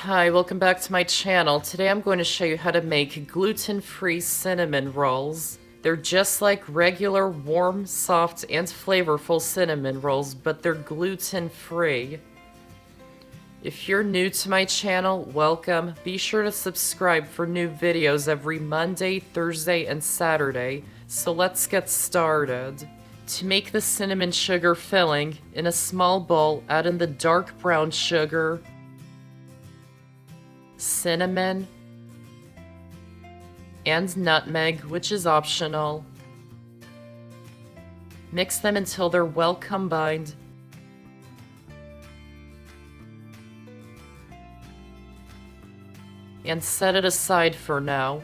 Hi, welcome back to my channel. Today I'm going to show you how to make gluten-free cinnamon rolls. They're just like regular, warm, soft, and flavorful cinnamon rolls, but they're gluten-free. If you're new to my channel, welcome. Be sure to subscribe for new videos every Monday, Thursday, and Saturday. So let's get started. To make the cinnamon sugar filling, in a small bowl, add in the dark brown sugar, cinnamon, and nutmeg, which is optional. Mix them until they're well combined. And set it aside for now.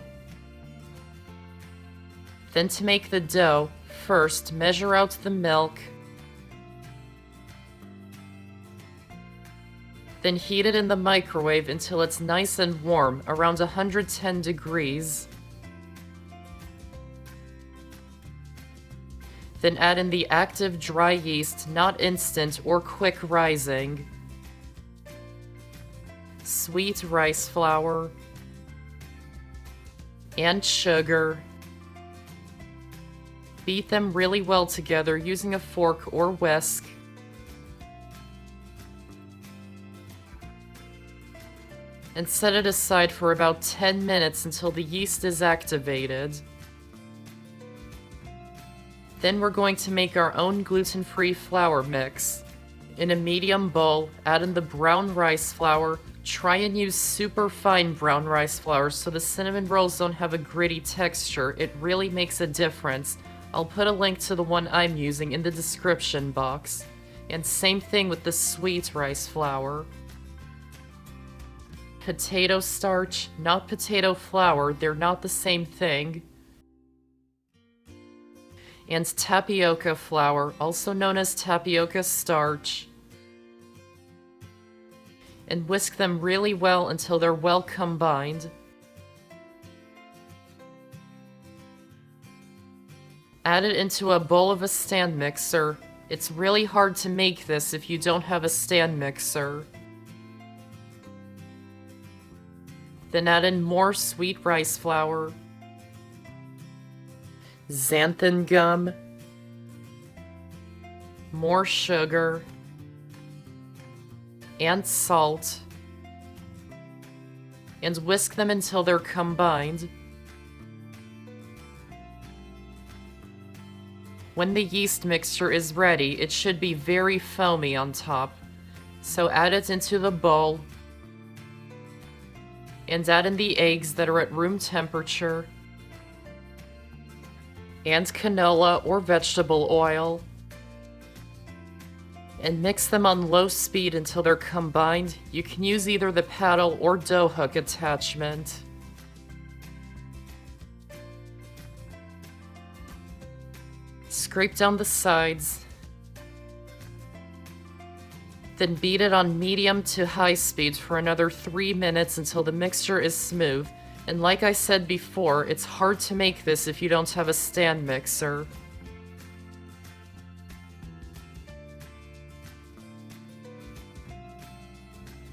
Then to make the dough, first measure out the milk. Then heat it in the microwave until it's nice and warm, around 110 degrees. Then add in the active dry yeast, not instant or quick rising, sweet rice flour, and sugar. Beat them really well together using a fork or whisk. And set it aside for about 10 minutes until the yeast is activated. Then we're going to make our own gluten-free flour mix. In a medium bowl, add in the brown rice flour. Try and use super fine brown rice flour so the cinnamon rolls don't have a gritty texture. It really makes a difference. I'll put a link to the one I'm using in the description box. And same thing with the sweet rice flour. Potato starch, not potato flour, they're not the same thing. And tapioca flour, also known as tapioca starch. And whisk them really well until they're well combined. Add it into a bowl of a stand mixer. It's really hard to make this if you don't have a stand mixer. Then add in more sweet rice flour, xanthan gum, more sugar, and salt, and whisk them until they're combined. When the yeast mixture is ready, it should be very foamy on top, so add it into the bowl, and add in the eggs that are at room temperature, and canola or vegetable oil, and mix them on low speed until they're combined. You can use either the paddle or dough hook attachment. Scrape down the sides. Then beat it on medium to high speed for another 3 minutes until the mixture is smooth. And like I said before, it's hard to make this if you don't have a stand mixer.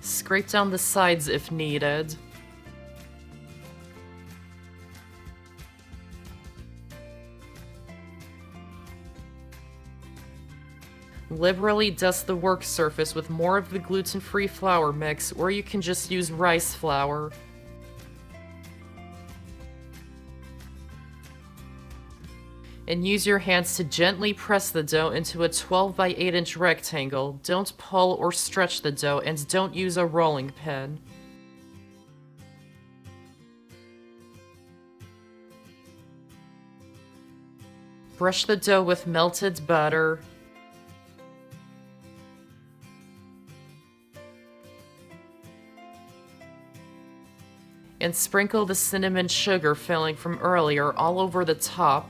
Scrape down the sides if needed. Liberally dust the work surface with more of the gluten-free flour mix, or you can just use rice flour. And use your hands to gently press the dough into a 12 by 8 inch rectangle. Don't pull or stretch the dough, and don't use a rolling pin. Brush the dough with melted butter. And sprinkle the cinnamon sugar filling from earlier all over the top.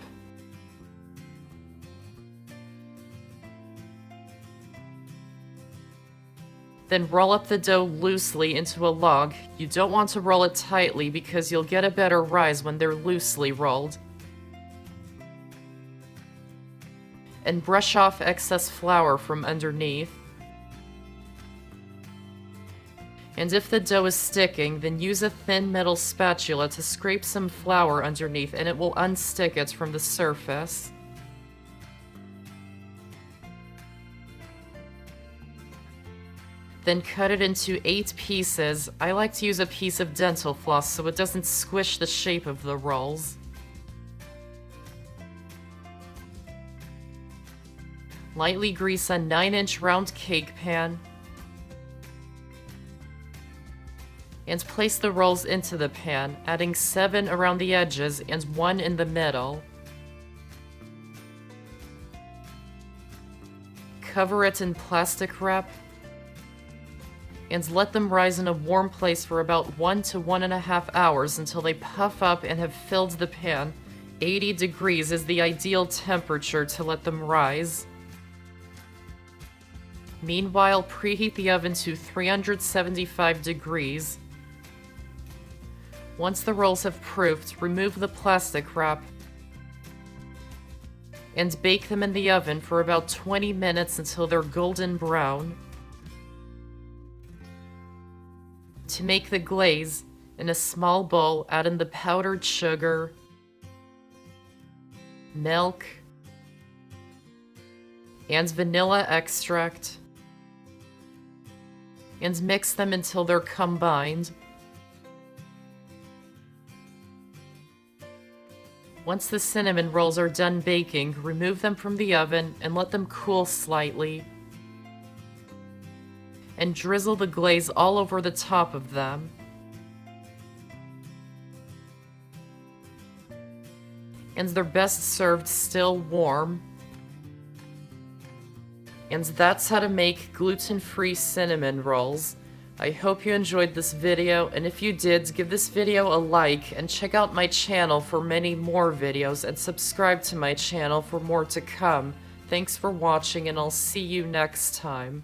Then roll up the dough loosely into a log. You don't want to roll it tightly because you'll get a better rise when they're loosely rolled. And brush off excess flour from underneath. And if the dough is sticking, then use a thin metal spatula to scrape some flour underneath and it will unstick it from the surface. Then cut it into 8 pieces. I like to use a piece of dental floss so it doesn't squish the shape of the rolls. Lightly grease a 9-inch round cake pan. And place the rolls into the pan, adding 7 around the edges and 1 in the middle. Cover it in plastic wrap and let them rise in a warm place for about 1 to 1.5 hours until they puff up and have filled the pan. 80 degrees is the ideal temperature to let them rise. Meanwhile, preheat the oven to 375 degrees. Once the rolls have proofed, remove the plastic wrap and bake them in the oven for about 20 minutes until they're golden brown. To make the glaze, in a small bowl, add in the powdered sugar, milk, and vanilla extract, and mix them until they're combined. Once the cinnamon rolls are done baking, remove them from the oven and let them cool slightly. And drizzle the glaze all over the top of them. And they're best served still warm. And that's how to make gluten-free cinnamon rolls. I hope you enjoyed this video, and if you did, give this video a like and check out my channel for many more videos and subscribe to my channel for more to come. Thanks for watching, and I'll see you next time.